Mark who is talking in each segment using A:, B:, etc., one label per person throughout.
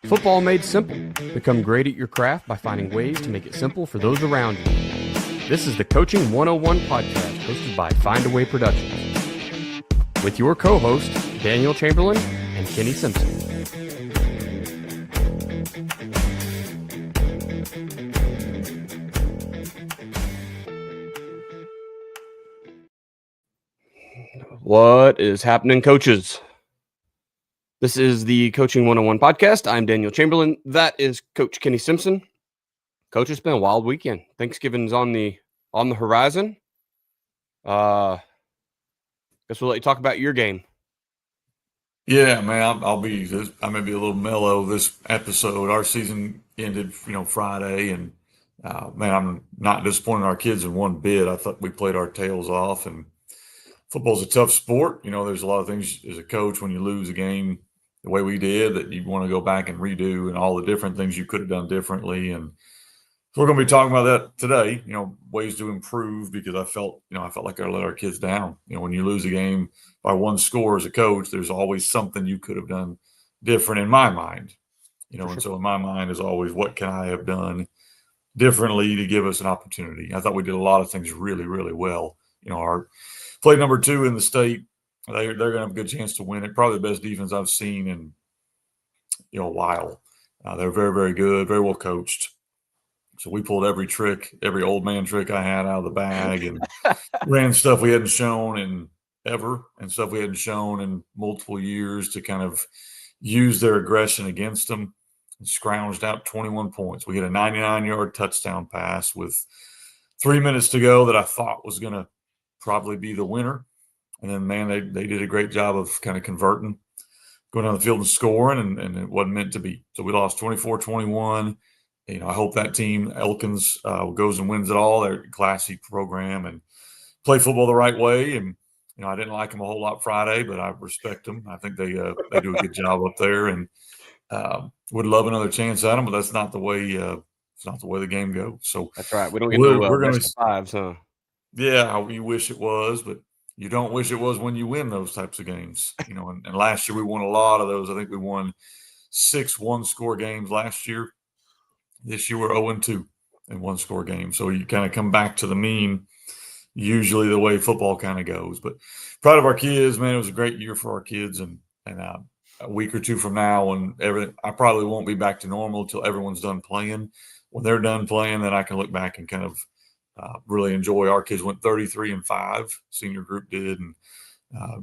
A: Football made simple. Become great at your craft by finding ways to make it simple for those around you. This is the Coaching 101 podcast hosted by Find a Way Productions with your co-hosts Daniel Chamberlain and Kenny Simpson. What is happening, coaches? This is the Coaching 101 podcast. I'm Daniel Chamberlain. That is Coach Kenny Simpson. Coach, it's been a wild weekend. Thanksgiving's on the horizon. Guess we'll let you talk about your game.
B: Yeah, man, I may be a little mellow this episode. Our season ended, Friday, and man, I'm not disappointed in our kids in one bit. I thought we played our tails off, and football's a tough sport. There's a lot of things as a coach when you lose a game the way we did that you want to go back and redo, and all the different things you could have done differently. And so we're going to be talking about that today. Ways to improve, because I felt like I let our kids down. When you lose a game by one score as a coach, there's always something you could have done different in my mind. And so in my mind is always, what can I have done differently to give us an opportunity? I thought we did a lot of things really, really well. Our played number 2 in the state. They're going to have a good chance to win it. Probably the best defense I've seen in a while. They're very, very good, very well coached. So we pulled every trick, every old man trick I had out of the bag, and ran stuff we hadn't shown in ever, and stuff we hadn't shown in multiple years to kind of use their aggression against them, and scrounged out 21 points. We hit a 99-yard touchdown pass with 3 minutes to go that I thought was going to probably be the winner. And then, man, they did a great job of kind of converting, going down the field and scoring, and it wasn't meant to be. So we lost 24-21. I hope that team, Elkins, goes and wins it all. They're a classy program and play football the right way. And, I didn't like them a whole lot Friday, but I respect them. I think they do a good job up there, and would love another chance at them, but that's not the way it's not the way the game goes. So
A: that's right. We don't get we're going to fives, huh?
B: Yeah, we wish it was, but you don't wish it was when you win those types of games. And last year we won a lot of those. I think we won 6 one-score games last year. This year we're 0-2 in one-score games. So you kind of come back to the mean, usually the way football kind of goes. But proud of our kids, man. It was a great year for our kids. And a week or two from now, when everything, I probably won't be back to normal until everyone's done playing. When they're done playing, then I can look back and kind of really enjoy. Our kids went 33-5. Senior group did, and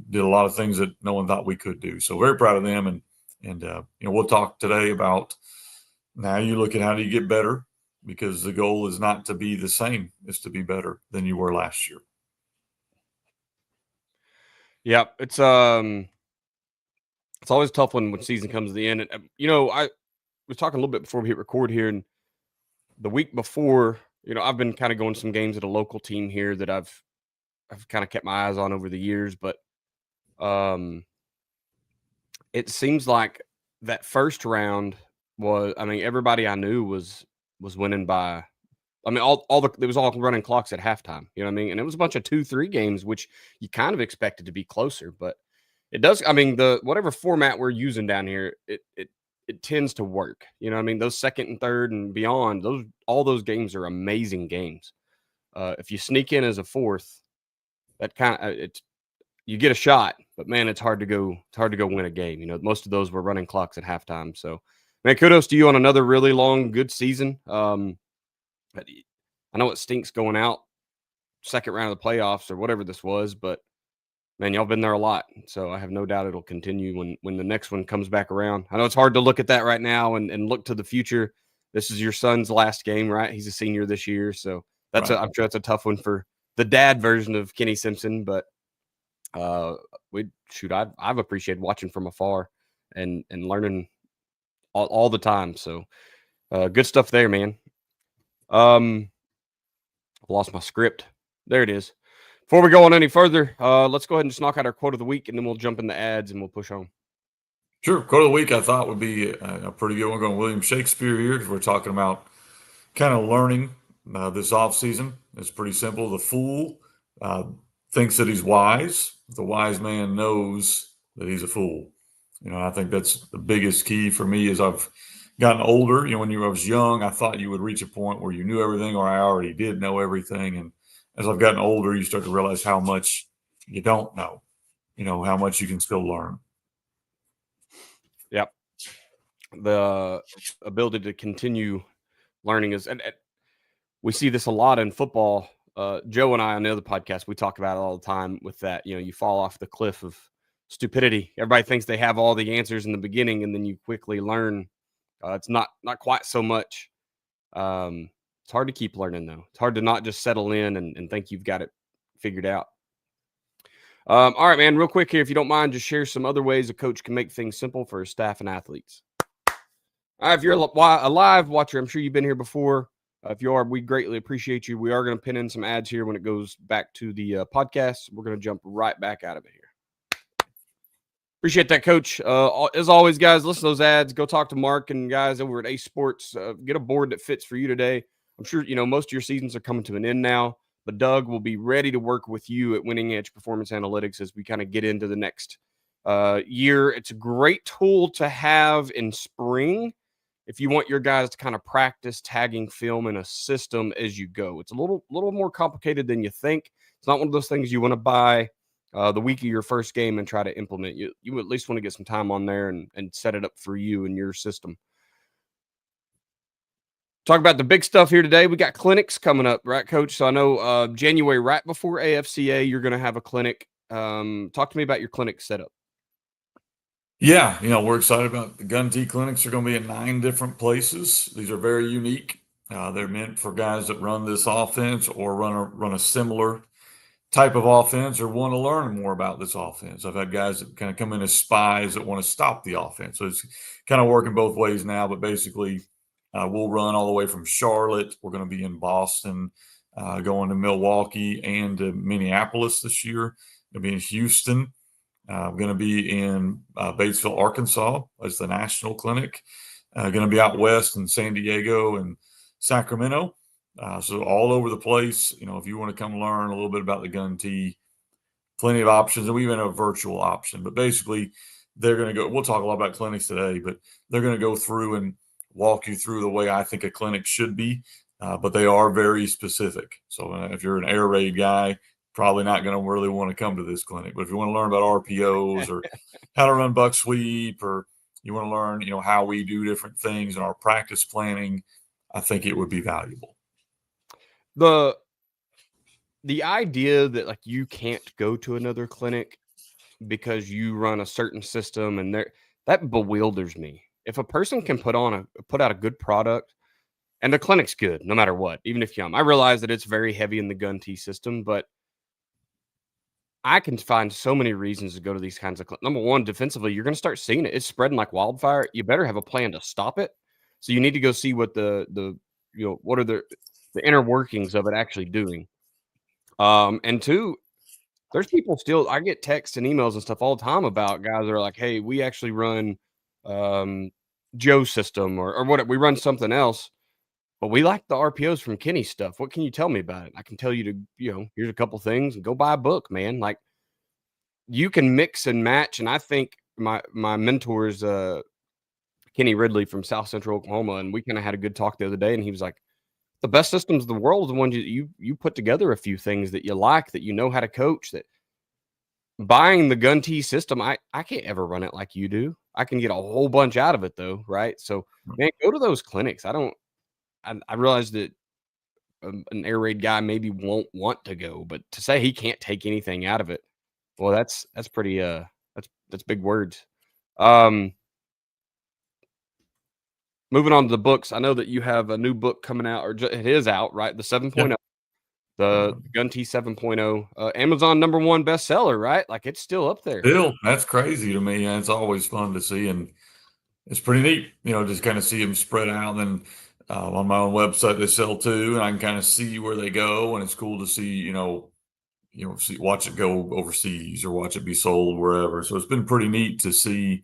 B: did a lot of things that no one thought we could do. So very proud of them. And we'll talk today about, now you look at how do you get better, because the goal is not to be the same, it's to be better than you were last year.
A: Yeah, it's always a tough one when season comes to the end. And I was talking a little bit before we hit record here, and the week before, I've been kind of going to some games at a local team here that I've kind of kept my eyes on over the years, but it seems like that first round was, everybody I knew was winning by, it was all running clocks at halftime, and it was a bunch of 2-3 games, which you kind of expected to be closer, but it does. The whatever format we're using down here, it tends to work. Those second and third and beyond, all those games are amazing games. If you sneak in as a fourth, that kind of you get a shot, but man, it's hard to go win a game. Most of those were running clocks at halftime. So, man, kudos to you on another really long, good season. I know it stinks going out second round of the playoffs or whatever this was, but man, y'all been there a lot. So I have no doubt it'll continue when the next one comes back around. I know it's hard to look at that right now and look to the future. This is your son's last game, right? He's a senior this year. So that's right. I'm sure that's a tough one for the dad version of Kenny Simpson, but I've appreciated watching from afar and learning all the time. So good stuff there, man. I lost my script. There it is. Before we go on any further, let's go ahead and just knock out our quote of the week, and then we'll jump in the ads and we'll push on.
B: Sure. Quote of the week I thought would be a pretty good one. We're going William Shakespeare here, because we're talking about kind of learning this offseason. It's pretty simple. The fool thinks that he's wise. The wise man knows that he's a fool. I think that's the biggest key for me as I've gotten older. When I was young, I thought you would reach a point where you knew everything, or I already did know everything. And as I've gotten older, you start to realize how much you don't know, how much you can still learn.
A: Yep. The ability to continue learning is, and we see this a lot in football. Joe and I on the other podcast, we talk about it all the time with that. You fall off the cliff of stupidity. Everybody thinks they have all the answers in the beginning, and then you quickly learn it's not quite so much. It's hard to keep learning, though. It's hard to not just settle in and think you've got it figured out. All right, man, real quick here, if you don't mind, just share some other ways a coach can make things simple for his staff and athletes. All right, if you're a live watcher, I'm sure you've been here before. If you are, we greatly appreciate you. We are going to pin in some ads here when it goes back to the podcast. We're going to jump right back out of it here. Appreciate that, Coach. As always, guys, listen to those ads. Go talk to Mark and guys over at Ace Sports. Get a board that fits for you today. I'm sure most of your seasons are coming to an end now, but Doug will be ready to work with you at Winning Edge Performance Analytics as we kind of get into the next year. It's a great tool to have in spring if you want your guys to kind of practice tagging film in a system as you go. It's a little more complicated than you think. It's not one of those things you want to buy the week of your first game and try to implement. You at least want to get some time on there and set it up for you and your system. Talk about the big stuff here today. We got clinics coming up, right, Coach? So I know January, right before AFCA, you're going to have a clinic. Talk to me about your clinic setup.
B: Yeah, we're excited about the gun tee clinics. Are going to be in 9 different places. These are very unique. They're meant for guys that run this offense or run a similar type of offense or want to learn more about this offense. I've had guys that kind of come in as spies that want to stop the offense. So it's kind of working both ways now, but basically we'll run all the way from Charlotte. We're going to be in Boston, going to Milwaukee and to Minneapolis this year. Going to be in Houston. We're going to be in Batesville, Arkansas as the national clinic. Going to be out west in San Diego and Sacramento. So all over the place, if you want to come learn a little bit about the gun tee, plenty of options, and we even have a virtual option. But basically, they're going to go. We'll talk a lot about clinics today, but they're going to go through and walk you through the way I think a clinic should be. But they are very specific. So if you're an air raid guy, probably not going to really want to come to this clinic. But if you want to learn about RPOs or how to run buck sweep, or you want to learn, how we do different things in our practice planning, I think it would be valuable.
A: The idea that like you can't go to another clinic because you run a certain system and that bewilders me. If a person can put out a good product, and the clinic's good no matter what, even if I realize that it's very heavy in the gun tee system, but I can find so many reasons to go to these kinds of number one, defensively, you're going to start seeing it. It's spreading like wildfire. You better have a plan to stop it. So you need to go see what what are the inner workings of it actually doing. And 2, there's people still, I get texts and emails and stuff all the time about guys that are like, hey, we actually run Joe's system or what, we run something else, but we like the RPOs from Kenny's stuff. What can you tell me about it? I can tell you to, here's a couple things and go buy a book, man. Like you can mix and match. And I think my mentors, Kenny Ridley from South Central Oklahoma, and we kind of had a good talk the other day, and he was like, the best systems in the world, the ones you put together a few things that you like, that you know how to coach. That buying the gun tee system, I can't ever run it like you do. I can get a whole bunch out of it though, right? So, man, go to those clinics. I realize that an air raid guy maybe won't want to go, but to say he can't take anything out of it, well, that's pretty that's big words. Moving on to the books, I know that you have a new book coming out, or it is out, right? The 7.0, the Gun Tee 7.0, Amazon #1 bestseller, right? Like it's still up there.
B: Still, that's crazy to me. And it's always fun to see, and it's pretty neat, just kind of see them spread out. And then on my own website, they sell too, and I can kind of see where they go. And it's cool to see, watch it go overseas or watch it be sold wherever. So it's been pretty neat to see.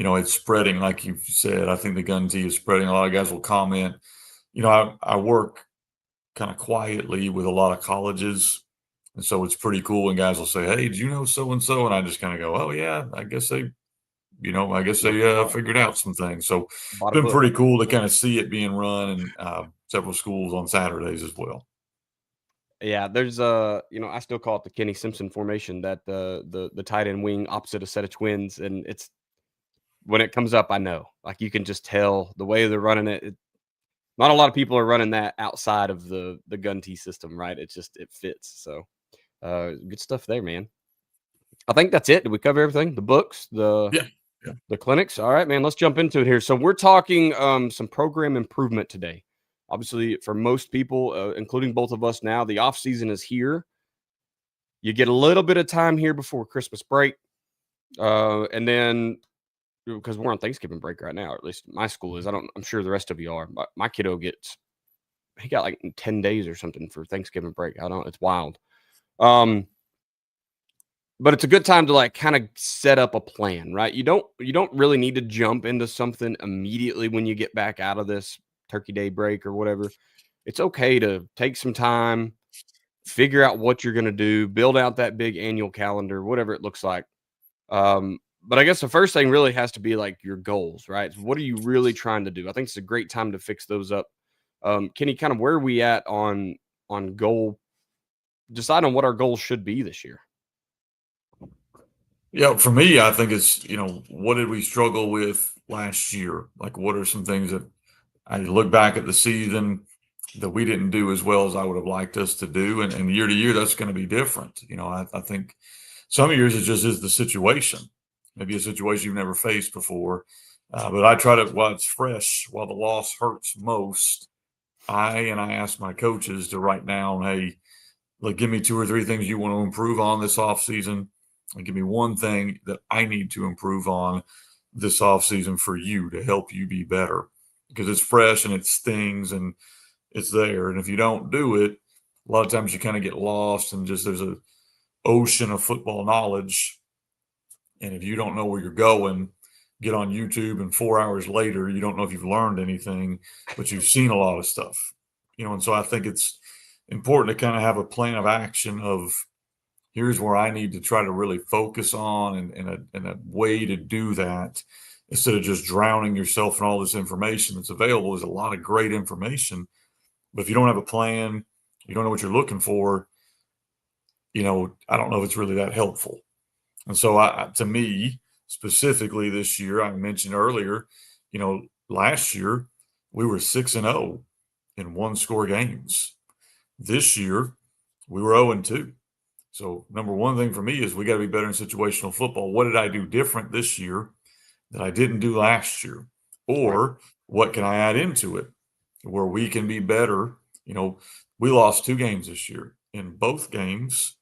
B: It's spreading, like you said. I think the gun tee is spreading. A lot of guys will comment. I work kind of quietly with a lot of colleges And so it's pretty cool when guys will say, "Hey, did you know so and so?" And I just kind of go, "Oh yeah, I guess they, figured out some things." So it's
A: Bought a
B: been
A: book.
B: pretty cool to kind of see it being run in several schools on Saturdays as well.
A: Yeah, there's I still call it the Kenny Simpson formation, that the tight end wing opposite a set of twins, and it's when it comes up, I know. Like you can just tell the way they're running it. Not a lot of people are running that outside of the gun T system, right? It fits. So good stuff there, man. I think that's it. Did we cover everything? The books,
B: Yeah, yeah,
A: the clinics. All right, man. Let's jump into it here. So we're talking some program improvement today. Obviously, for most people, including both of us now, the off season is here. You get a little bit of time here before Christmas break, and then because we're on Thanksgiving break right now, or at least my school is. I'm sure the rest of you are. But my kiddo he got like 10 days or something for Thanksgiving break. I don't. It's wild. Um, but it's a good time to like kind of set up a plan, right? You don't really need to jump into something immediately when you get back out of this Turkey Day break or whatever. It's okay to take some time, figure out what you're going to do, build out that big annual calendar, whatever it looks like. But I guess the first thing really has to be like your goals, right? So what are you really trying to do? I think it's a great time to fix those up. Kenny, kind of where are we at on goal? Decide on what our goals should be this year.
B: yeah. For me, I think it's what did we struggle with last year? Like, what are some things that I look back at the season that we didn't do as well as I would have liked us to do, and year to year that's going to be different. I think some years it just is the situation, maybe a situation you've never faced before. But I try to, while it's fresh, while the loss hurts most, I ask my coaches to write down, hey, like give me two or three things you want to improve on this offseason, and give me one thing that I need to improve on this offseason for you to help you be better because it's fresh and it stings and it's there. And if you don't do it, a lot of times you kind of get lost and just there's a ocean of football knowledge. And if you don't know where you're going, get on YouTube and 4 hours later, you don't know if you've learned anything, but you've seen a lot of stuff. And so I think it's important to kind of have a plan of action of here's where I need to try to really focus on and a way to do that instead of just drowning yourself in all this information that's available. There's a lot of great information, but if you don't have a plan, you don't know what you're looking for, I don't know if it's really that helpful. And so, to me, specifically this year, I mentioned earlier, last year we were 6-0 in one score games. This year we were 0-2. So, number one thing for me is we got to be better in situational football. What did I do different this year that I didn't do last year?
A: Right.
B: Or what can I add into it where we can be better? We lost 2 games this year. In both games,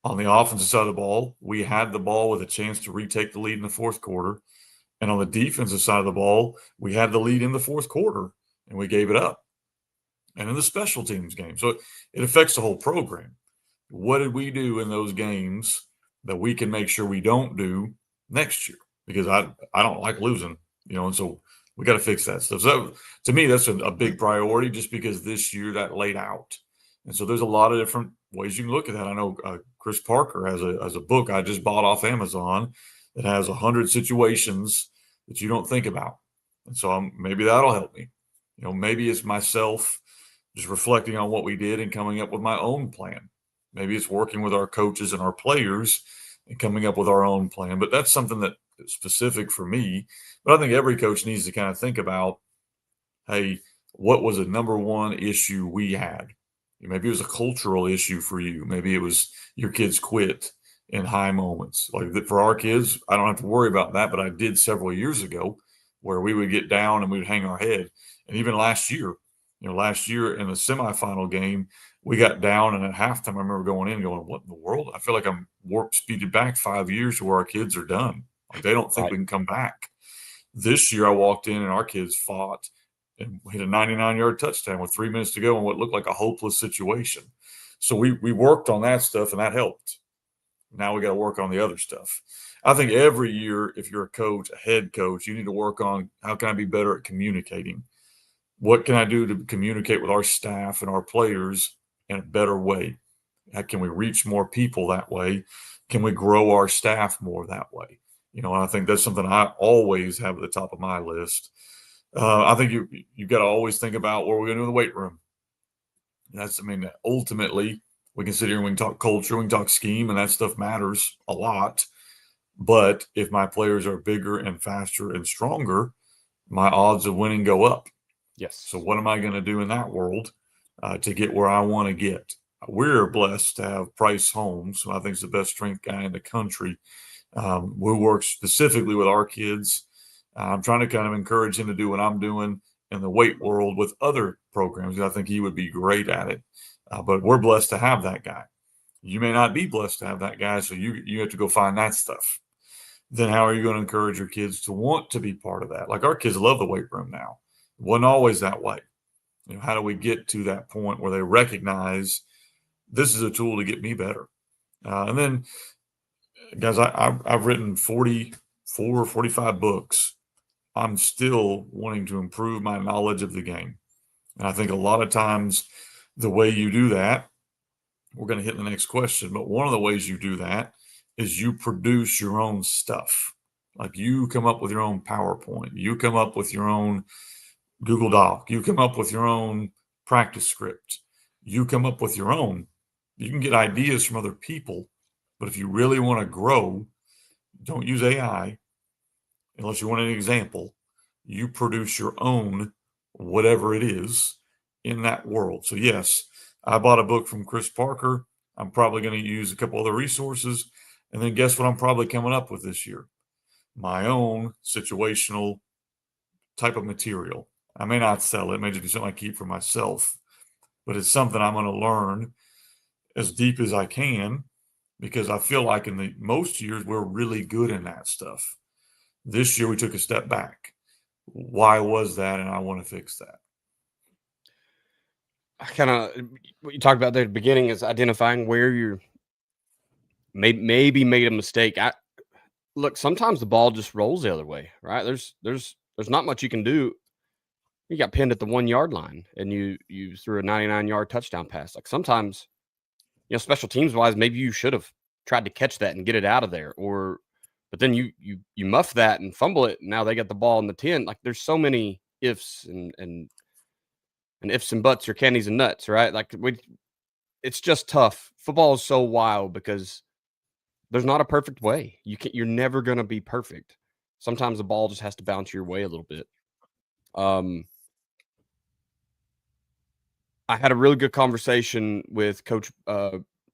B: on the offensive side of the ball, we had the ball with a chance to retake the lead in the fourth quarter. And on the defensive side of the ball, we had the lead in the fourth quarter and we gave it up. And in the special teams game. So it affects the whole program. What did we do in those games that we can make sure we don't do next year? Because I don't like losing, and so we got to fix that stuff. So to me, that's a big priority just because this year that laid out. And so there's a lot of different ways you can look at that. I know Chris Parker has a book I just bought off Amazon that has 100 situations that you don't think about. And so maybe that'll help me. Maybe it's myself just reflecting on what we did and coming up with my own plan. Maybe it's working with our coaches and our players and coming up with our own plan. But that's something that is specific for me. But I think every coach needs to kind of think about, hey, what was the number one issue we had? Maybe it was a cultural issue for you. Maybe it was your kids quit in high moments. Like for our kids, I don't have to worry about that, but I did several years ago where we would get down and we would hang our head. And even last year in the semifinal game, we got down and at halftime, I remember going in going, what in the world? I feel like I'm warp speeded back 5 years to where our kids are done. Like they don't think
A: Right.
B: we can come back. This year I walked in and our kids fought and hit a 99-yard touchdown with 3 minutes to go in what looked like a hopeless situation. So we worked on that stuff and that helped. Now we got to work on the other stuff. I think every year, if you're a coach, a head coach, you need to work on how can I be better at communicating? What can I do to communicate with our staff and our players in a better way? Can we reach more people that way? Can we grow our staff more that way? And I think that's something I always have at the top of my list. I think you got to always think about what we're going to do in the weight room. Ultimately, we can sit here and we can talk culture, we can talk scheme, and that stuff matters a lot. But if my players are bigger and faster and stronger, my odds of winning go up.
A: Yes.
B: So what am I going to do in that world to get where I want to get? We're blessed to have Price Holmes, who I think is the best strength guy in the country. We work specifically with our kids. I'm trying to kind of encourage him to do what I'm doing in the weight world with other programs. I think he would be great at it. But we're blessed to have that guy. You may not be blessed to have that guy, so you have to go find that stuff. Then how are you going to encourage your kids to want to be part of that? Like our kids love the weight room now. It wasn't always that way. How do we get to that point where they recognize this is a tool to get me better? And then, guys, I've written 44 or 45 books. I'm still wanting to improve my knowledge of the game. And I think a lot of times the way you do that, we're going to hit the next question, but one of the ways you do that is you produce your own stuff. Like you come up with your own PowerPoint. You come up with your own Google Doc. You come up with your own practice script. You come up with your own. You can get ideas from other people, but if you really want to grow, don't use AI unless you want an example. You produce your own, whatever it is, in that world. So yes, I bought a book from Chris Parker. I'm probably going to use a couple other resources. And then guess what I'm probably coming up with this year? My own situational type of material. I may not sell it. It may just be something I keep for myself. But it's something I'm going to learn as deep as I can because I feel like in the most years we're really good in that stuff. This year we took a step back. Why was that? And I want to fix that.
A: I kind of what you talked about there at the beginning is identifying where you're maybe made a mistake. Look, sometimes the ball just rolls the other way, right? There's not much you can do. You got pinned at the 1 yard line and you threw a 99-yard touchdown pass. Like sometimes, special teams wise, maybe you should have tried to catch that and get it out of there, but then you muff that and fumble it. And now they got the ball in the 10. Like there's so many ifs and ifs and buts or candies and nuts, right? Like it's just tough. Football is so wild because there's not a perfect way. You're never going to be perfect. Sometimes the ball just has to bounce your way a little bit. I had a really good conversation with Coach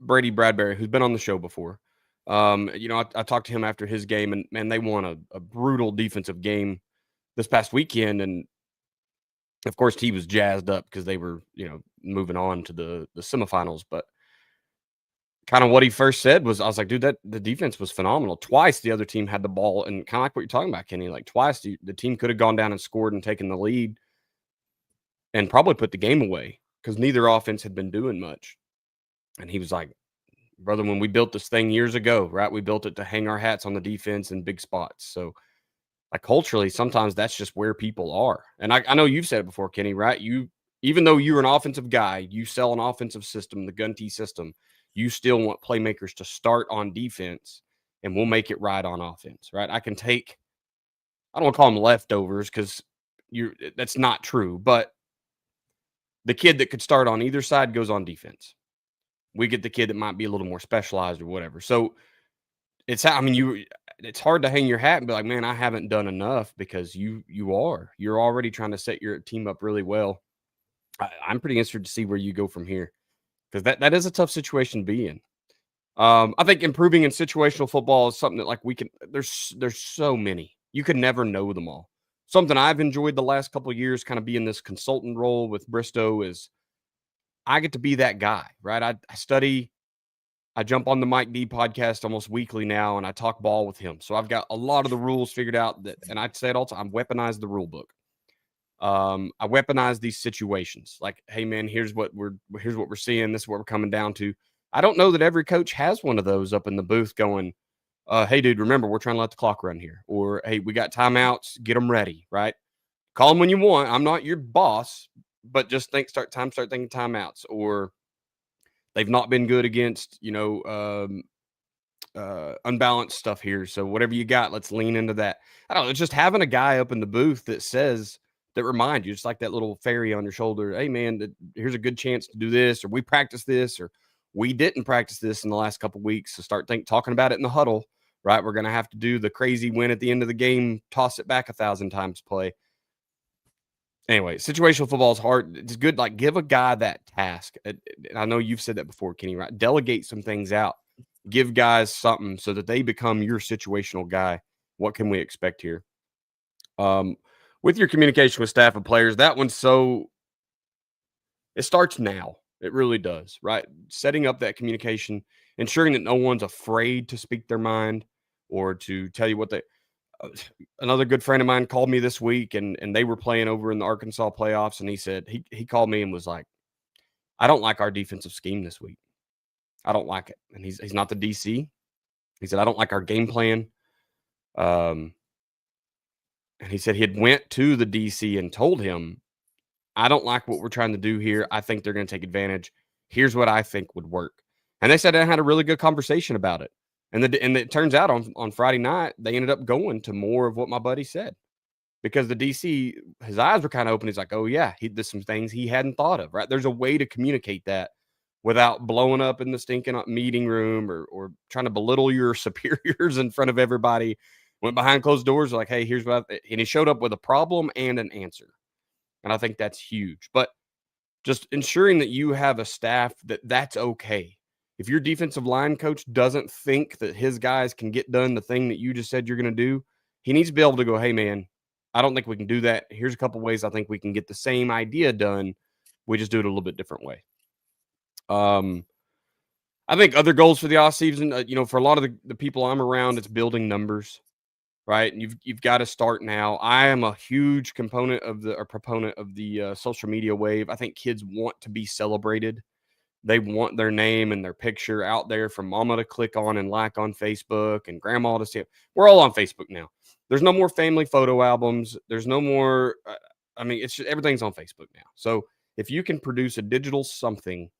A: Brady Bradbury, who's been on the show before. I talked to him after his game, and man, they won a brutal defensive game this past weekend, and of course he was jazzed up because they were, moving on to the semifinals. But kind of what he first said was, I was like, dude, the defense was phenomenal. Twice the other team had the ball, and kind of like what you're talking about, Kenny. Like twice the team could have gone down and scored and taken the lead, and probably put the game away because neither offense had been doing much. And he was like, brother, when we built this thing years ago, right, we built it to hang our hats on the defense in big spots. So, like culturally, sometimes that's just where people are. And I know you've said it before, Kenny, right? Even though you're an offensive guy, you sell an offensive system, the gun T system, you still want playmakers to start on defense, and we'll make it right on offense, right? I don't want to call them leftovers because that's not true, but the kid that could start on either side goes on defense. We get the kid that might be a little more specialized or whatever. So it's hard to hang your hat and be like, man, I haven't done enough, because you're already trying to set your team up really well. I'm pretty interested to see where you go from here, because that is a tough situation to be in. I think improving in situational football is something that like there's so many. You could never know them all. Something I've enjoyed the last couple of years, kind of being this consultant role with Bristow, is I get to be that guy, right? I jump on the Mike D podcast almost weekly now, and I talk ball with him. So I've got a lot of the rules figured out, and I say it all the time, weaponize the rule book. I weaponize these situations. Like, hey man, here's what we're seeing. This is what we're coming down to. I don't know that every coach has one of those up in the booth going, hey dude, remember, we're trying to let the clock run here. Or, hey, we got timeouts, get them ready, right? Call them when you want. I'm not your boss, but just start thinking timeouts. Or They've not been good against, unbalanced stuff here. So whatever you got, let's lean into that. I don't know. It's just having a guy up in the booth that remind you, just like that little fairy on your shoulder. Hey man, here's a good chance to do this, or we practice this, or we didn't practice this in the last couple of weeks. So start talking about it in the huddle, right? We're going to have to do the crazy win at the end of the game, toss it back 1,000 times play. Anyway, situational football is hard. It's good. Like, give a guy that task. I know you've said that before, Kenny, right? Delegate some things out. Give guys something so that they become your situational guy. What can we expect here? With your communication with staff and players, that one's it starts now. It really does, right? Setting up that communication, ensuring that no one's afraid to speak their mind or to tell you what they another good friend of mine called me this week and they were playing over in the Arkansas playoffs. And he said, he called me and was like, I don't like our defensive scheme this week. I don't like it. And he's not the DC. He said, I don't like our game plan. And he said he had went to the DC and told him, I don't like what we're trying to do here. I think they're going to take advantage. Here's what I think would work. And they said I had a really good conversation about it. And it turns out on Friday night, they ended up going to more of what my buddy said. Because the DC, his eyes were kind of open. He's like, oh, yeah, there's some things he hadn't thought of, right? There's a way to communicate that without blowing up in the stinking meeting room or trying to belittle your superiors in front of everybody. Went behind closed doors, like, hey, here's what and he showed up with a problem and an answer. And I think that's huge. But just ensuring that you have a staff that's okay. If your defensive line coach doesn't think that his guys can get done the thing that you just said you're going to do, he needs to be able to go, hey, man, I don't think we can do that. Here's a couple ways I think we can get the same idea done. We just do it a little bit different way. I think other goals for the offseason, for a lot of the people I'm around, it's building numbers, right? And you've got to start now. I am a huge proponent of the social media wave. I think kids want to be celebrated. They want their name and their picture out there for mama to click on and like on Facebook and grandma to see it. We're all on Facebook now. There's no more family photo albums. There's no more. It's just, everything's on Facebook now. So if you can produce a digital something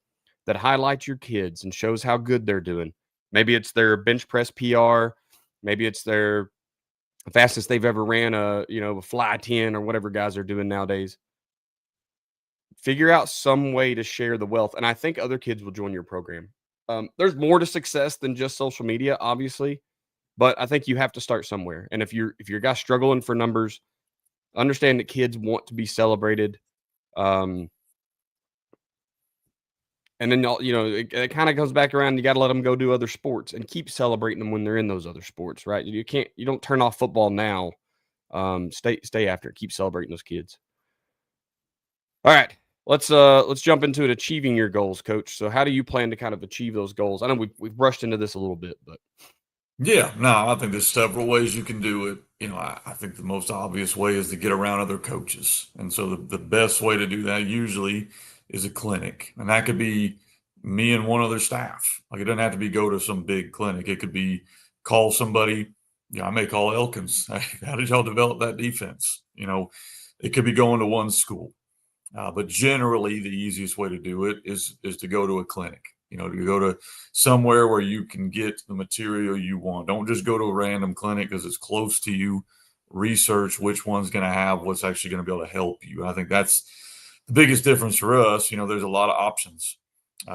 A: that highlights your kids and shows how good they're doing, maybe it's their bench press PR, maybe it's their fastest they've ever ran a fly 10 or whatever guys are doing nowadays. Figure out some way to share the wealth. And I think other kids will join your program. There's more to success than just social media, obviously, but I think you have to start somewhere. And if you're a guy struggling for numbers, understand that kids want to be celebrated. And then, it kind of goes back around. You got to let them go do other sports and keep celebrating them when they're in those other sports, right? You don't turn off football now. Stay after it. Keep celebrating those kids. All right. Let's jump into it. Achieving your goals, Coach. So how do you plan to kind of achieve those goals? I know we've brushed into this a little bit, but
B: Yeah, no, I think there's several ways you can do it. I think the most obvious way is to get around other coaches. And so the best way to do that usually is a clinic. And that could be me and one other staff. Like, it doesn't have to be go to some big clinic. It could be call somebody. I may call Elkins. How did y'all develop that defense? It could be going to one school. But generally, the easiest way to do it is to go to a clinic. To go to somewhere where you can get the material you want. Don't just go to a random clinic because it's close to you. Research which one's going to have what's actually going to be able to help you. I think that's the biggest difference for us. There's a lot of options.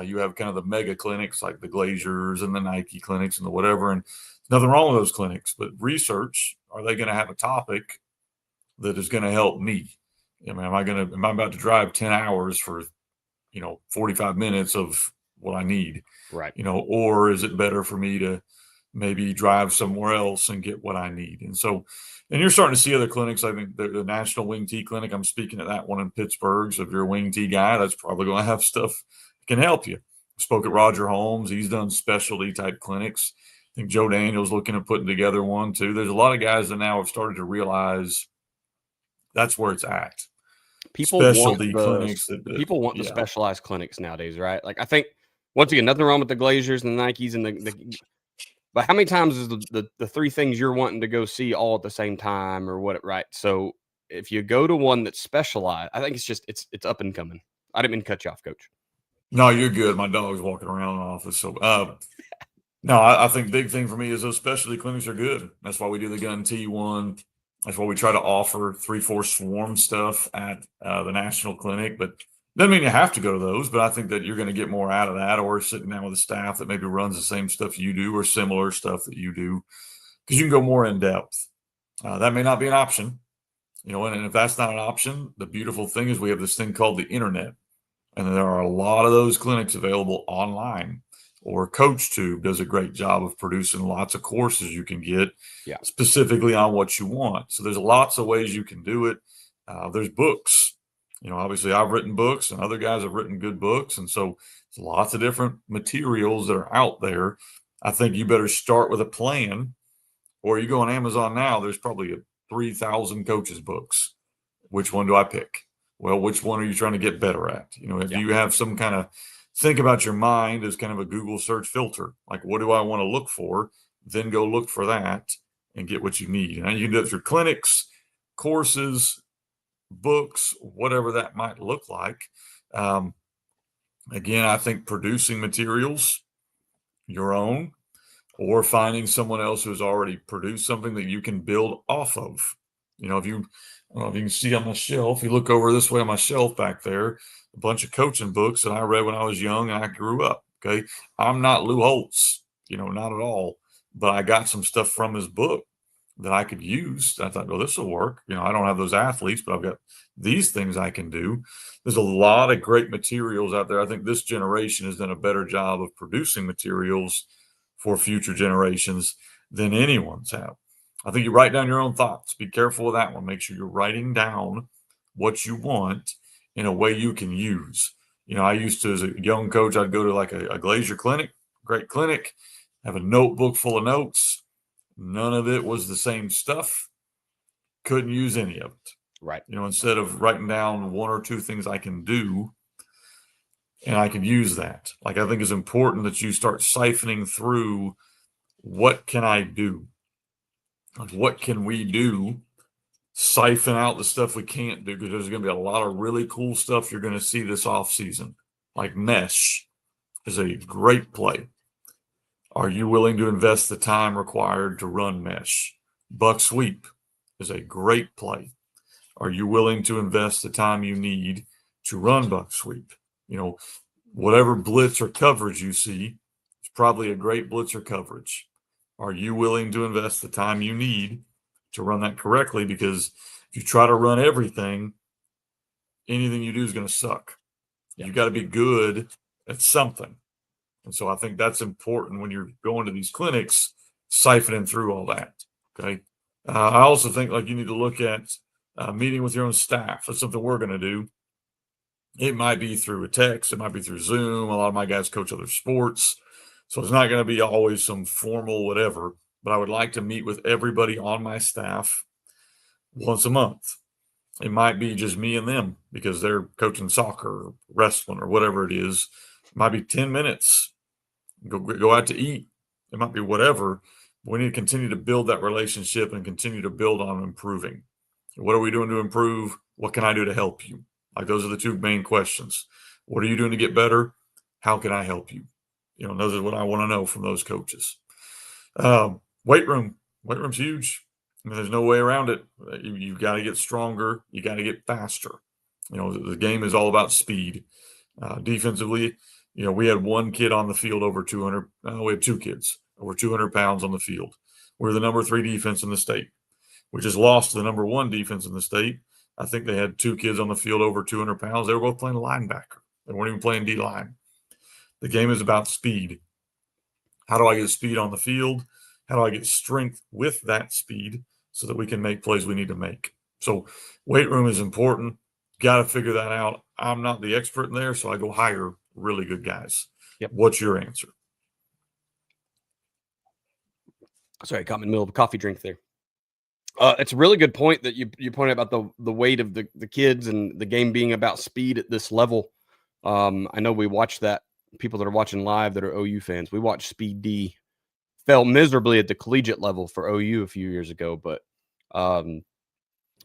B: You have kind of the mega clinics like the Glaziers and the Nike clinics and the whatever, and there's nothing wrong with those clinics. But research, are they going to have a topic that is going to help me? Am I about to drive 10 hours for 45 minutes of what I need,
A: right.
B: Or is it better for me to maybe drive somewhere else and get what I need? And you're starting to see other clinics. I think the National Wing T Clinic, I'm speaking at that one in Pittsburgh. So if you're a wing T guy, that's probably going to have stuff that can help you. I spoke at Roger Holmes. He's done specialty type clinics. I think Joe Daniel's looking at putting together one too. There's a lot of guys that now have started to realize that's where it's at.
A: People want the specialized clinics nowadays, right? Like, I think, once again, nothing wrong with the Glaziers and the Nikes and but how many times is the three things you're wanting to go see all at the same time or what, right? So if you go to one that's specialized, I think it's up and coming. I didn't mean to cut you off, Coach.
B: No, you're good. My dog's walking around the office. So, no, I think big thing for me is those specialty clinics are good. That's why we do the gun T1. That's why we try to offer 3-4 swarm stuff at the national clinic. But doesn't mean you have to go to those. But I think that you're going to get more out of that, or sitting down with a staff that maybe runs the same stuff you do or similar stuff that you do, because you can go more in depth. That may not be an option, and if that's not an option, the beautiful thing is we have this thing called the internet. And there are a lot of those clinics available online, or CoachTube does a great job of producing lots of courses you can get specifically on what you want. So there's lots of ways you can do it. There's books. Obviously I've written books and other guys have written good books. And so there's lots of different materials that are out there. I think you better start with a plan, or you go on Amazon now, there's probably 3,000 coaches books. Which one do I pick? Well, which one are you trying to get better at? If you have some kind of think about your mind as kind of a Google search filter, like what do I want to look for? Then go look for that and get what you need. And you can do it through clinics, courses, books, whatever that might look like. Again, I think producing materials, your own, or finding someone else who's already produced something that you can build off of. If you I don't know if you can see on my shelf, you look over this way on my shelf back there, a bunch of coaching books that I read when I was young and I grew up. Okay. I'm not Lou Holtz, not at all, but I got some stuff from his book that I could use. I thought, well, this will work. I don't have those athletes, but I've got these things I can do. There's a lot of great materials out there. I think this generation has done a better job of producing materials for future generations than anyone's have. I think you write down your own thoughts. Be careful with that one. Make sure you're writing down what you want in a way you can use. I used to, as a young coach, I'd go to like a Glazier clinic, great clinic, have a notebook full of notes. None of it was the same stuff. Couldn't use any of it.
A: Right.
B: Instead of writing down 1 or 2 things I can do, and I can use that. Like, I think it's important that you start siphoning through, what can I do? Like, what can we do? Siphon out the stuff we can't do, because there's going to be a lot of really cool stuff you're going to see this offseason. Like mesh is a great play. Are you willing to invest the time required to run mesh? Buck sweep is a great play. Are you willing to invest the time you need to run buck sweep? Whatever blitz or coverage you see, it's probably a great blitz or coverage. Are you willing to invest the time you need to run that correctly? Because if you try to run everything, anything you do is going to suck. Yeah. You got to be good at something. And so I think that's important when you're going to these clinics, siphoning through all that. Okay. I also think you need to look at meeting with your own staff. That's something we're going to do. It might be through a text. It might be through Zoom. A lot of my guys coach other sports. So it's not going to be always some formal whatever, but I would like to meet with everybody on my staff once a month. It might be just me and them because they're coaching soccer or wrestling or whatever it is. It might be 10 minutes. Go out to eat. It might be whatever. But we need to continue to build that relationship and continue to build on improving. What are we doing to improve? What can I do to help you? Those are the 2 main questions. What are you doing to get better? How can I help you? Those are what I want to know from those coaches. Weight room's huge. There's no way around it. You've got to get stronger. You got to get faster. The game is all about speed. Defensively, we had 1 kid on the field over 200. We had 2 kids over 200 pounds on the field. We're the number 3 defense in the state. We just lost to the number 1 defense in the state. I think they had 2 kids on the field over 200 pounds. They were both playing linebacker. They weren't even playing D-line. The game is about speed. How do I get speed on the field? How do I get strength with that speed so that we can make plays we need to make? So weight room is important. Got to figure that out. I'm not the expert in there, so I go hire really good guys.
A: Yep.
B: What's your answer?
A: Sorry, I caught me in the middle of a coffee drink there. It's a really good point that you pointed about the weight of the kids and the game being about speed at this level. I know we watched that. People that are watching live that are OU fans, we watched Speed D fell miserably at the collegiate level for OU a few years ago, but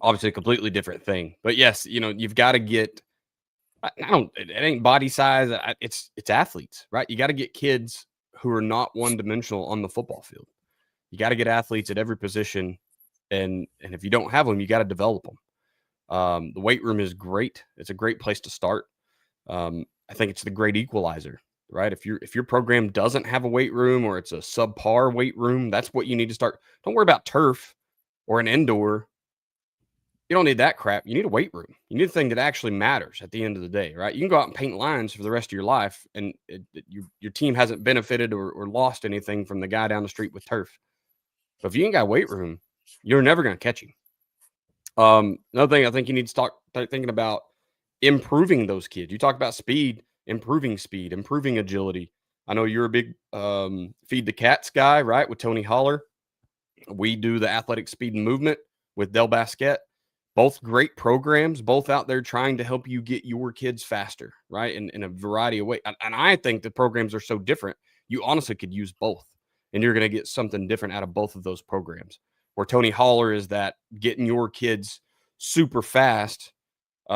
A: obviously a completely different thing. But yes, you've got to get I don't. It ain't body size. It's athletes, right? You got to get kids who are not one dimensional on the football field. You got to get athletes at every position, and if you don't have them, you got to develop them. The weight room is great. It's a great place to start. I think it's the great equalizer, right? If your program doesn't have a weight room or it's a subpar weight room, that's what you need to start. Don't worry about turf or an indoor. You don't need that crap. You need a weight room. You need a thing that actually matters at the end of the day, right? You can go out and paint lines for the rest of your life, and your team hasn't benefited or lost anything from the guy down the street with turf. But if you ain't got a weight room, you're never going to catch him. Another thing I think you need to start thinking about improving those kids. You talk about speed, improving agility. I know you're a big Feed the Cats guy, right? With Tony Holler. We do the athletic speed and movement with Del Basquette. Both great programs, both out there trying to help you get your kids faster, right? In a variety of ways. And I think the programs are so different, you honestly could use both. And you're going to get something different out of both of those programs. Where Tony Holler is that getting your kids super fast through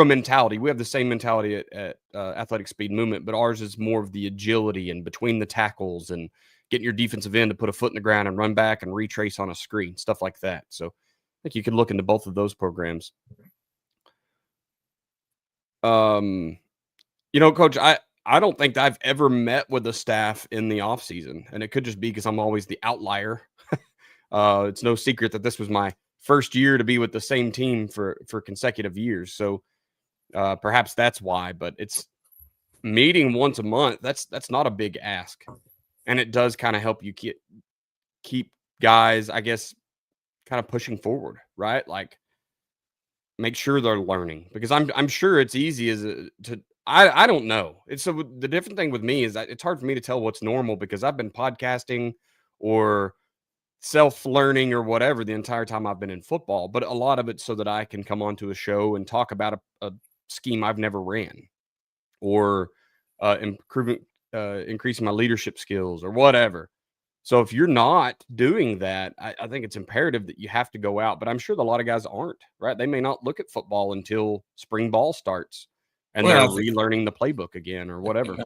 A: a mentality. We have the same mentality at Athletic Speed Movement, but ours is more of the agility and between the tackles and getting your defensive end to put a foot in the ground and run back and retrace on a screen, stuff like that. So I think you could look into both of those programs. Coach, I don't think I've ever met with a staff in the offseason, and it could just be because I'm always the outlier. It's no secret that this was my first year to be with the same team for consecutive years. So perhaps that's why, but it's meeting once a month. That's not a big ask. And it does kind of help you keep guys, I guess, kind of pushing forward, right? Like make sure they're learning, because I'm sure it's easy I don't know. It's the different thing with me is that it's hard for me to tell what's normal because I've been podcasting or self-learning or whatever the entire time I've been in football, but a lot of it so that I can come onto a show and talk about a scheme I've never ran or increasing my leadership skills or whatever. So if you're not doing that, I think it's imperative that you have to go out. But I'm sure that a lot of guys aren't, right? They may not look at football until spring ball starts and they're relearning the playbook again or whatever.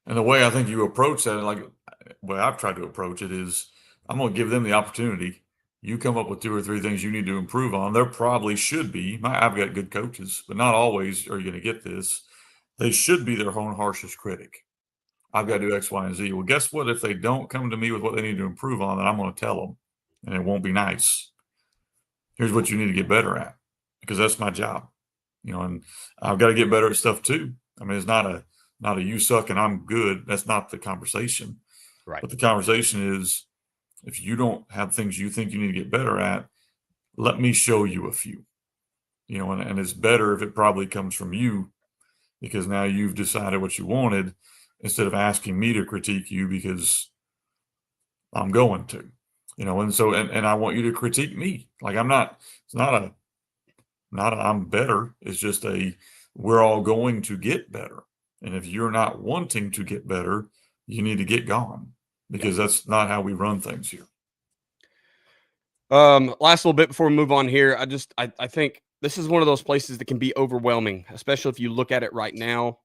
B: And the way I think you approach that, and like the way I've tried to approach it is I'm going to give them the opportunity. You come up with 2 or 3 things you need to improve on. There probably should be. I've got good coaches, but not always are you going to get this. They should be their own harshest critic. I've got to do X, Y, and Z. Well, guess what? If they don't come to me with what they need to improve on, then I'm going to tell them, and it won't be nice. Here's what you need to get better at, because that's my job, and I've got to get better at stuff too. I mean, it's not a you suck and I'm good. That's not the conversation.
A: Right.
B: But the conversation is, if you don't have things you think you need to get better at, let me show you a few, and it's better if it probably comes from you, because now you've decided what you wanted instead of asking me to critique you because I'm going to, and so, and I want you to critique me. Like it's not a I'm better. It's just we're all going to get better. And if you're not wanting to get better, you need to get gone, because that's not how we run things here.
A: Last little bit before we move on here. I think this is one of those places that can be overwhelming, especially if you look at it right now.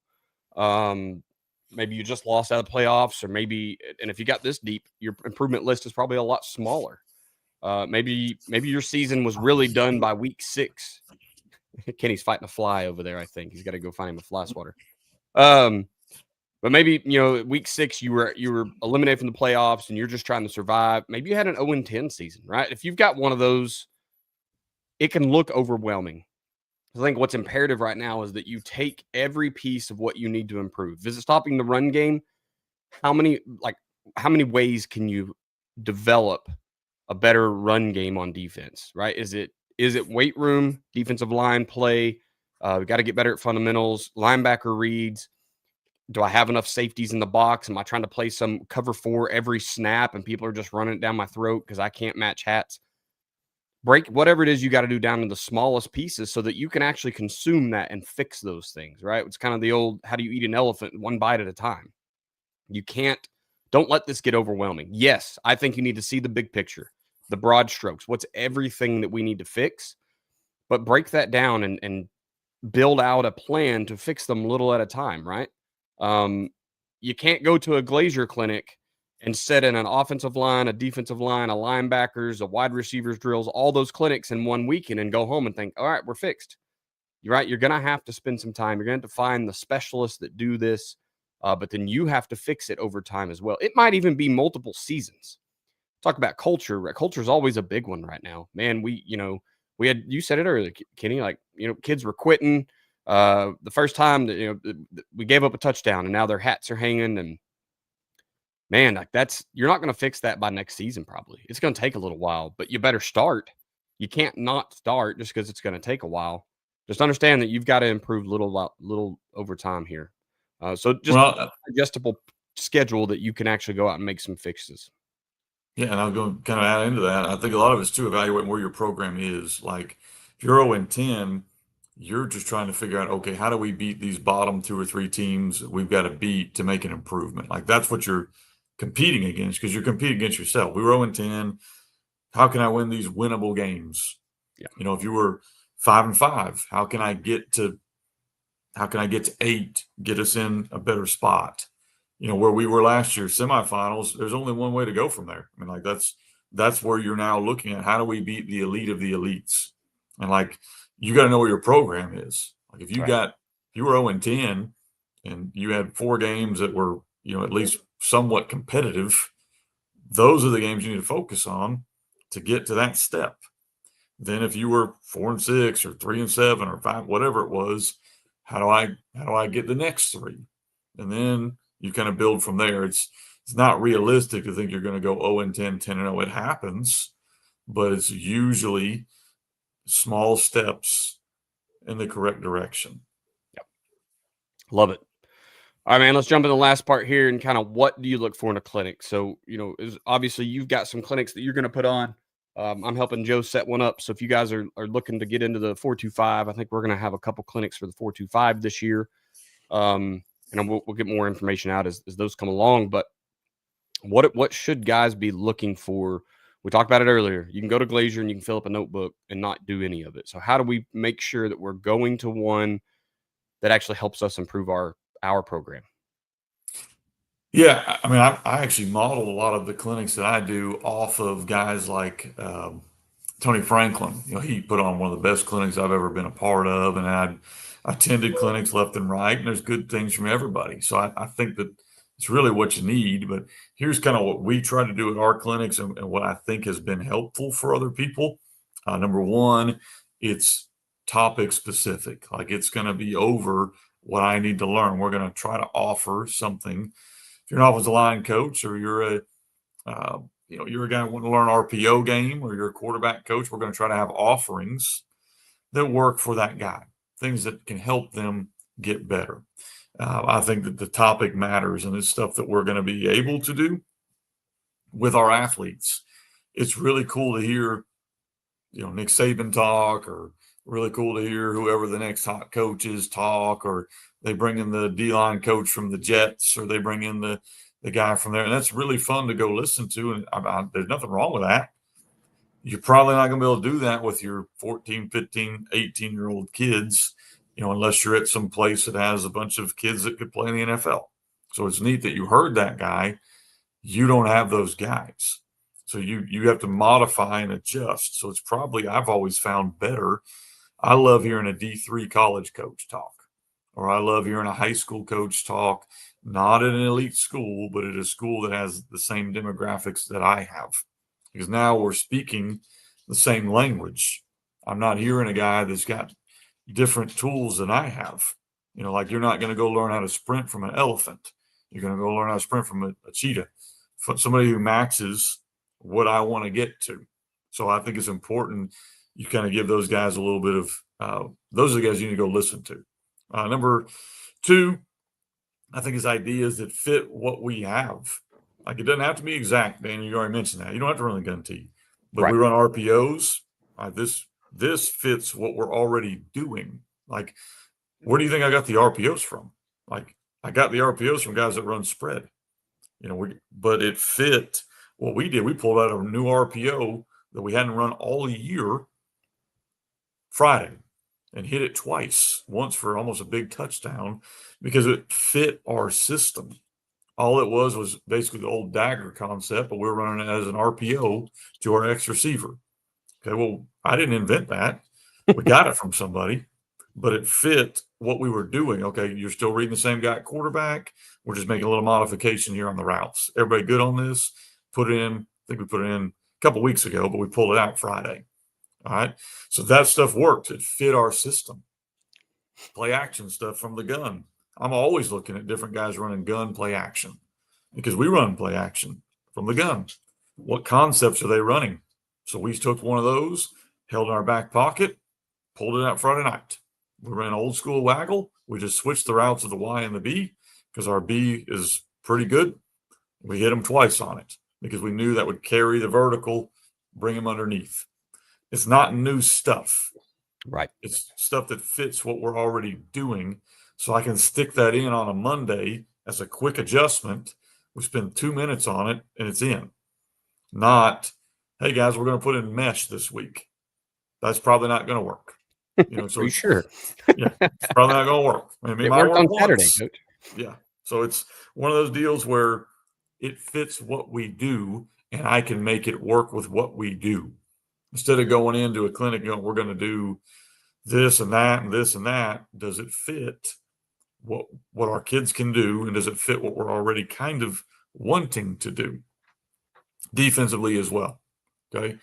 A: Maybe you just lost out of the playoffs, and if you got this deep, your improvement list is probably a lot smaller. Maybe your season was really done by week 6. Kenny's fighting a fly over there. I think he's got to go find him a fly swatter. But maybe, week 6, you were eliminated from the playoffs and you're just trying to survive. Maybe you had an 0-10 season, right? If you've got one of those, it can look overwhelming. I think what's imperative right now is that you take every piece of what you need to improve. Is it stopping the run game? How many ways can you develop a better run game on defense, right? Is it weight room, defensive line play? We got to get better at fundamentals, linebacker reads. Do I have enough safeties in the box? Am I trying to play some cover 4 every snap and people are just running it down my throat because I can't match hats? Break whatever it is you got to do down to the smallest pieces so that you can actually consume that and fix those things, right? It's kind of the old, how do you eat an elephant one bite at a time? Don't let this get overwhelming. Yes, I think you need to see the big picture, the broad strokes. What's everything that we need to fix? But break that down and build out a plan to fix them little at a time, right? Um, you can't go to a Glazier clinic and set in an offensive line, a defensive line, a linebackers, a wide receivers drills, all those clinics in one weekend and go home and think, all right, we're fixed. You're right. You're going to have to spend some time. You're going to have to find the specialists that do this, but then you have to fix it over time as well. It might even be multiple seasons. Talk about culture. Right? Culture is always a big one right now, man. We had, you said it earlier, Kenny, like, kids were quitting the first time that, we gave up a touchdown and now their hats are hanging. And man, like, you're not going to fix that by next season. Probably it's going to take a little while, but you better start. You can't not start just because it's going to take a while. Just understand that you've got to improve little over time here. So just
B: Well,
A: adjustable schedule that you can actually go out and make some fixes.
B: yeah, and I'll go kind of add into that. I think a lot of it's too evaluating where your program is. Like if you're 0-10, you're just trying to figure out, okay, how do we beat these bottom 2 or 3 teams that we've got to beat to make an improvement? Like that's what you're competing against because you're competing against yourself. We were 0-10. How can I win these winnable games?
A: Yeah.
B: If you were 5-5, how can I get to 8, get us in a better spot? Where we were last year, semifinals, there's only one way to go from there. I mean, like that's where you're now looking at how do we beat the elite of the elites? And like you got to know where your program is. Like if you were 0-10 and you had 4 games that were, at least somewhat competitive, those are the games you need to focus on to get to that step. Then if you were 4-6 or 3-7 or 5, whatever it was, how do I get the next 3? And then you kind of build from there. It's not realistic to think you're going to go 0-10, 10-0. It happens, but it's usually small steps in the correct direction.
A: Yep. Love it. All right, man, let's jump in the last part here and kind of what do you look for in a clinic? So, obviously you've got some clinics that you're going to put on. I'm helping Joe set one up. So if you guys are looking to get into the 4-2-5, I think we're going to have a couple clinics for the 4-2-5 this year. And we'll get more information out as those come along. But what should guys be looking for? We talked about it earlier. You can go to Glazier and you can fill up a notebook and not do any of it. So how do we make sure that we're going to one that actually helps us improve our program?
B: Yeah, I mean, I actually model a lot of the clinics that I do off of guys like Tony Franklin. He put on one of the best clinics I've ever been a part of, and I attended clinics left and right, and there's good things from everybody. So I think that it's really what you need. But here's kind of what we try to do at our clinics and what I think has been helpful for other people. Number one, it's topic specific. Like it's going to be over what I need to learn. We're going to try to offer something. If you're an offensive line coach or you're a you're a guy who want to learn RPO game or you're a quarterback coach, we're going to try to have offerings that work for that guy, things that can help them get better. I think that the topic matters, and it's stuff that we're going to be able to do with our athletes. It's really cool to hear, Nick Saban talk, or really cool to hear whoever the next hot coach is talk, or they bring in the D-line coach from the Jets, or they bring in the guy from there. And that's really fun to go listen to. And there's nothing wrong with that. You're probably not going to be able to do that with your 14, 15, 18-year-old kids, unless you're at some place that has a bunch of kids that could play in the NFL. So it's neat that you heard that guy. You don't have those guys. So you have to modify and adjust. So it's probably, I've always found better. I love hearing a D3 college coach talk, or I love hearing a high school coach talk, not at an elite school, but at a school that has the same demographics that I have. Because now we're speaking the same language. I'm not hearing a guy that's got different tools than I have. Like you're not going to go learn how to sprint from an elephant. You're going to go learn how to sprint from a cheetah, somebody who matches what I want to get to. So I think it's important you kind of give those guys a little bit of those are the guys you need to go listen to. Number 2, I think is ideas that fit what we have. Like it doesn't have to be exact, Dan. You already mentioned that. You don't have to run the gun tee, but
A: Right.
B: we run RPOs. This fits what we're already doing. Like, where do you think I got the RPOs from? Like, I got the RPOs from guys that run spread. But it fit what we did. We pulled out a new RPO that we hadn't run all year Friday. and hit it twice, once for almost a big touchdown because it fit our system. All it was basically the old dagger concept, but we're running it as an RPO to our X receiver. Okay, well, I didn't invent that. We got it from somebody, but it fit what we were doing. Okay, you're still reading the same guy at quarterback. We're just making a little modification here on the routes. Everybody good on this? Put it in. I think we put it in a couple weeks ago, but we pulled it out Friday. All right. So that stuff worked. It fit our system. Play action stuff from the gun. I'm always looking at different guys running gun play action because we run play action from the gun. What concepts are they running? So we took one of those, held in our back pocket, pulled it out Friday night. We ran old school waggle. We just switched the routes of the Y and the B because our B is pretty good. We hit them twice on it because we knew that would carry the vertical, bring them underneath. It's not new stuff.
A: Right.
B: It's stuff that fits what we're already doing. So I can stick that in on a Monday as a quick adjustment. We spend 2 minutes on it and it's in. Not, hey guys, we're going to put in mesh this week. That's probably not going to work.
A: So are you sure?
B: Yeah, it's probably not going to work. I mean,
A: it worked on Saturday,
B: once.
A: Coach.
B: Yeah. So it's one of those deals where it fits what we do and I can make it work with what we do. Instead of going into a clinic going, we're going to do this and that and this and that, does it fit what our kids can do, and does it fit what we're already kind of wanting to do defensively as well? Okay.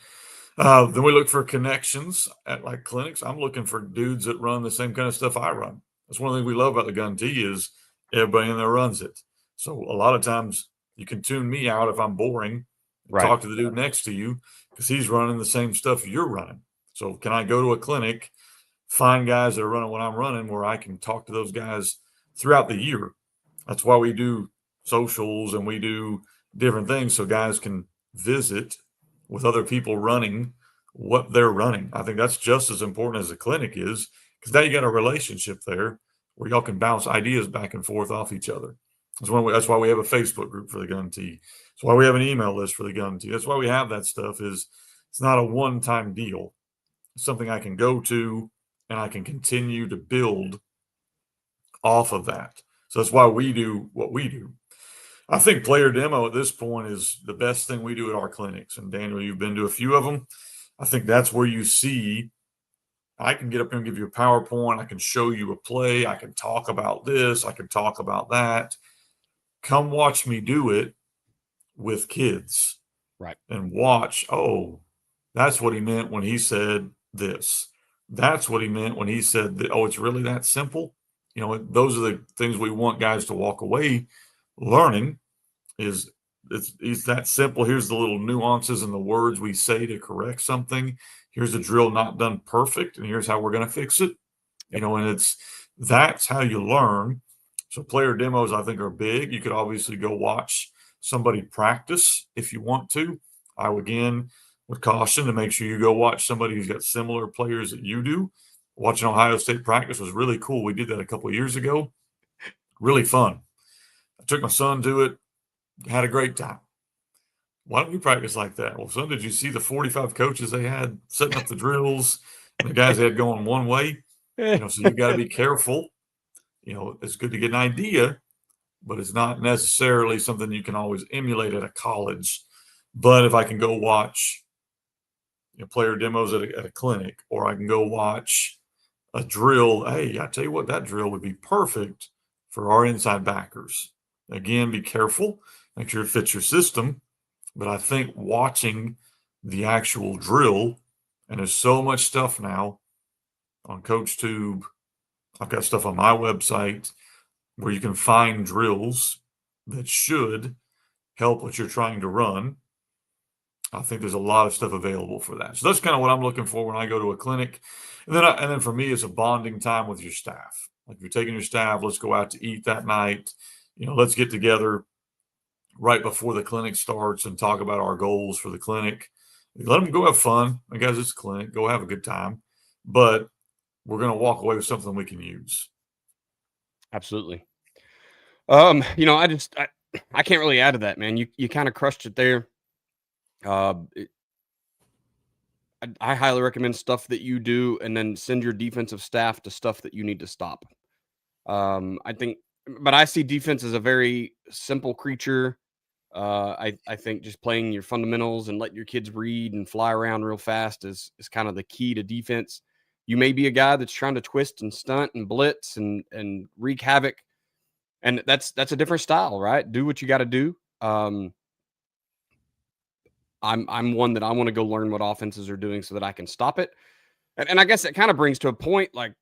B: Then we look for connections at like clinics. I'm looking for dudes that run the same kind of stuff I run. That's one of the things we love about the gun tee is everybody in there runs it. So a lot of times you can tune me out if I'm boring.
A: Right.
B: Talk to the dude next to you because he's running the same stuff you're running. So can I go to a clinic, find guys that are running what I'm running, where I can talk to those guys throughout the year? That's why we do socials and we do different things so guys can visit with other people running what they're running. I think that's just as important as a clinic is because now you got a relationship there where y'all can bounce ideas back and forth off each other. That's why we have a Facebook group for the gun tee. That's why we have an email list for the gun tee. That's why we have that stuff. Is it's not a one-time deal. It's something I can go to and I can continue to build off of that. So that's why we do what we do. I think player demo at this point is the best thing we do at our clinics. And Daniel, you've been to a few of them. I think that's where you see I can get up here and give you a PowerPoint. I can show you a play. I can talk about this. I can talk about that. Come watch me do it with kids.
A: Right.
B: And watch, oh, that's what he meant when he said this. That's what he meant when he said that. Oh, it's really that simple. Those are the things we want guys to walk away learning is it's that simple. Here's the little nuances in the words we say to correct something. Here's a drill not done perfect, and here's how we're going to fix it.
A: Yep.
B: And that's how you learn. So player demos, I think, are big. You could obviously go watch somebody practice if you want to. I would, again, with caution to make sure you go watch somebody who's got similar players that you do. Watching Ohio State practice was really cool. We did that a couple of years ago. Really fun. I took my son to it. Had a great time. Why don't we practice like that? Well, son, did you see the 45 coaches they had setting up the drills and the guys they had going one way? So you got to be careful. It's good to get an idea, but it's not necessarily something you can always emulate at a college. But if I can go watch player demos at a clinic, or I can go watch a drill, hey, I tell you what, that drill would be perfect for our inside backers. Again, be careful. Make sure it fits your system. But I think watching the actual drill, and there's so much stuff now on CoachTube. I've got stuff on my website where you can find drills that should help what you're trying to run. I think there's a lot of stuff available for that. So that's kind of what I'm looking for when I go to a clinic. And then for me, it's a bonding time with your staff. Like if you're taking your staff, let's go out to eat that night. Let's get together right before the clinic starts and talk about our goals for the clinic. Let them go have fun. I guess it's a clinic. Go have a good time. But we're going to walk away with something we can use.
A: Absolutely. I can't really add to that, man. You kind of crushed it there. I I highly recommend stuff that you do, and then send your defensive staff to stuff that you need to stop. I think, but I see defense as a very simple creature. I think just playing your fundamentals and let your kids read and fly around real fast is kind of the key to defense. You may be a guy that's trying to twist and stunt and blitz and wreak havoc, and that's a different style, right? Do what you got to do. I'm one that I want to go learn what offenses are doing so that I can stop it. And I guess it kind of brings to a point, like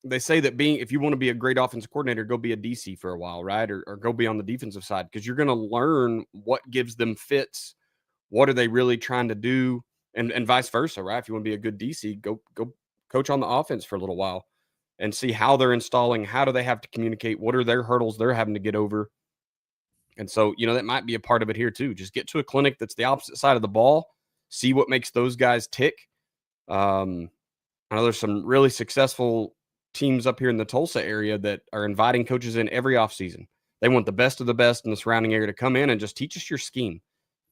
A: they say that if you want to be a great offensive coordinator, go be a DC for a while, right? Or go be on the defensive side, because you're going to learn what gives them fits. What are they really trying to do? And vice versa, right? If you want to be a good DC, go coach on the offense for a little while and see how they're installing. How do they have to communicate? What are their hurdles they're having to get over? And so, that might be a part of it here too. Just get to a clinic that's the opposite side of the ball, see what makes those guys tick. I know there's some really successful teams up here in the Tulsa area that are inviting coaches in every offseason. They want the best of the best in the surrounding area to come in and just teach us your scheme.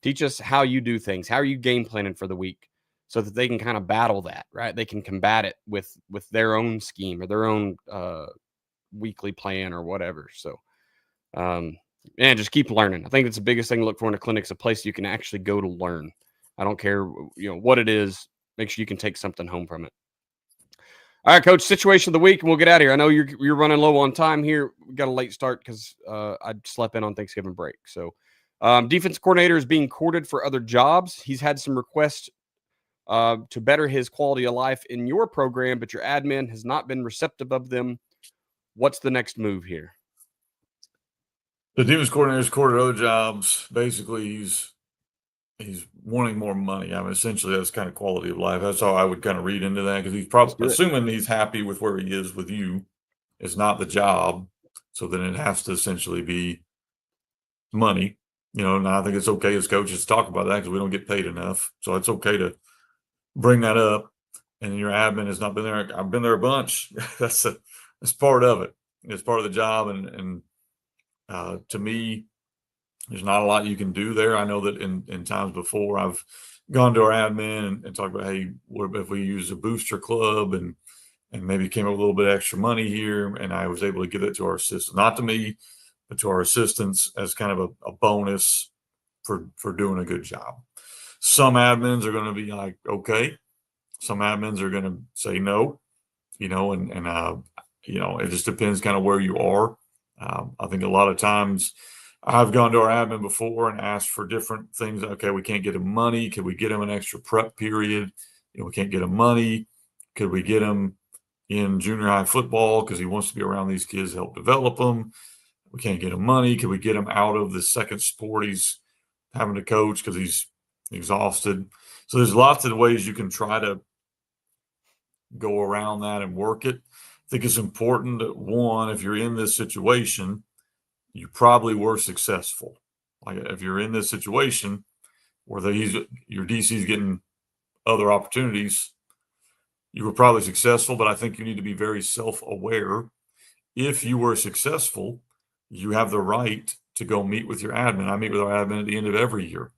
A: Teach us how you do things. How are you game planning for the week, so that they can kind of battle that, right? They can combat it with their own scheme or their own weekly plan or whatever. So, and just keep learning. I think that's the biggest thing to look for in a clinic, is a place you can actually go to learn. I don't care, what it is. Make sure you can take something home from it. All right, Coach, situation of the week, and we'll get out of here. I know you're running low on time here. We got a late start because I slept in on Thanksgiving break. So, defense coordinator is being courted for other jobs. He's had some requests to better his quality of life in your program, but your admin has not been receptive of them. What's the next move here?
B: The defense coordinator's courted other jobs. Basically, he's wanting more money. I mean, essentially, that's kind of quality of life. That's how I would kind of read into that, because he's probably assuming he's happy with where he is with you. It's not the job. So then it has to essentially be money. And I think it's okay as coaches to talk about that, because we don't get paid enough. So it's okay to bring that up. And your admin has not been there. I've been there a bunch. That's part of it. It's part of the job. And to me, there's not a lot you can do there. I know that in times before, I've gone to our admin and talked about, hey, what if we use a booster club and maybe came up with a little bit extra money here, and I was able to give it to our assistants, not to me, but to our assistants, as kind of a bonus for doing a good job. Some admins are going to be like, okay. Some admins are going to say no, it just depends kind of where you are. I think a lot of times I've gone to our admin before and asked for different things. Okay, we can't get him money. Could we get him an extra prep period? We can't get him money. Could we get him in junior high football because he wants to be around these kids, help develop them? We can't get him money. Could we get him out of the second sport he's having to coach because he's exhausted? So there's lots of ways you can try to go around that and work it. I think it's important that, one, if you're in this situation, you probably were successful. Like if you're in this situation where your DC is getting other opportunities, you were probably successful, but I think you need to be very self-aware. If you were successful, you have the right to go meet with your admin. I meet with our admin at the end of every year.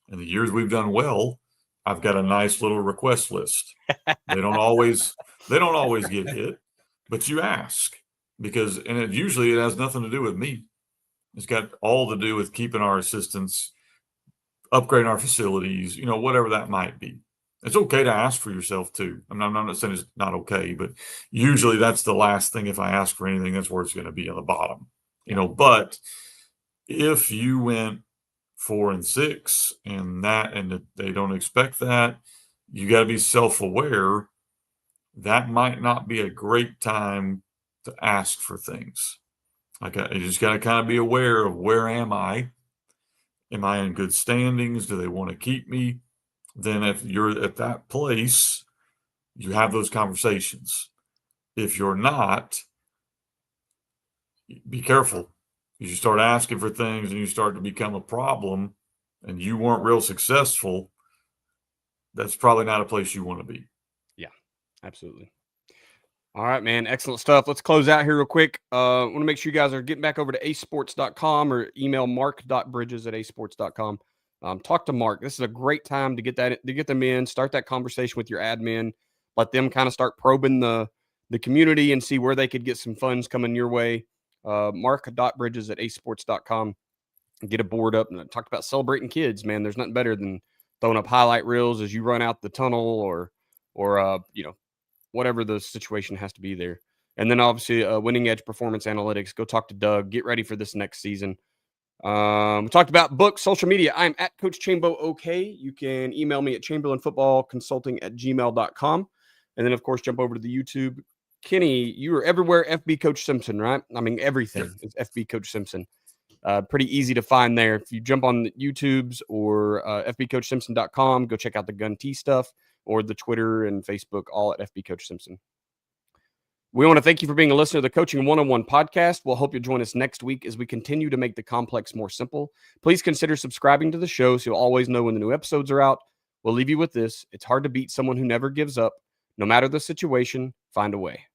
B: And the years we've done well, I've got a nice little request list. They don't always get hit, but you ask, because usually it has nothing to do with me. It's got all to do with keeping our assistants, upgrading our facilities, whatever that might be. It's okay to ask for yourself too. I'm not saying it's not okay, but usually that's the last thing. If I ask for anything, that's where it's going to be on the bottom, but if you went 4-6 and they don't expect that, you got to be self-aware. That might not be a great time to ask for things. Like you just got to kind of be aware of, where am I? Am I in good standings? Do they want to keep me? Then if you're at that place, you have those conversations. If you're not, be careful. You start asking for things and you start to become a problem and you weren't real successful, that's probably not a place you want to be.
A: Yeah, absolutely. All right, man. Excellent stuff. Let's close out here real quick. I want to make sure you guys are getting back over to acesports.com or email mark.bridges@acesports.com. talk to Mark. This is a great time to get them in, start that conversation with your admin, let them kind of start probing the community and see where they could get some funds coming your way. Mark.bridges@acesports.com. Get a board up. And I talked about celebrating kids, man. There's nothing better than throwing up highlight reels as you run out the tunnel or whatever the situation has to be there. And then obviously Winning Edge Performance Analytics. Go talk to Doug. Get ready for this next season. We talked about books, social media. I'm at Coach Chambo OK. You can email me at chamberlainfootballconsulting@gmail.com. And then, of course, jump over to the YouTube. Kenny, you are everywhere FB Coach Simpson, right? I mean, everything is FB Coach Simpson. Pretty easy to find there. If you jump on the YouTubes or fbcoachsimpson.com, go check out the Gun T stuff, or the Twitter and Facebook, all at FB Coach Simpson. We want to thank you for being a listener to the Coaching 101 podcast. We'll hope you'll join us next week as we continue to make the complex more simple. Please consider subscribing to the show so you'll always know when the new episodes are out. We'll leave you with this. It's hard to beat someone who never gives up. No matter the situation, find a way.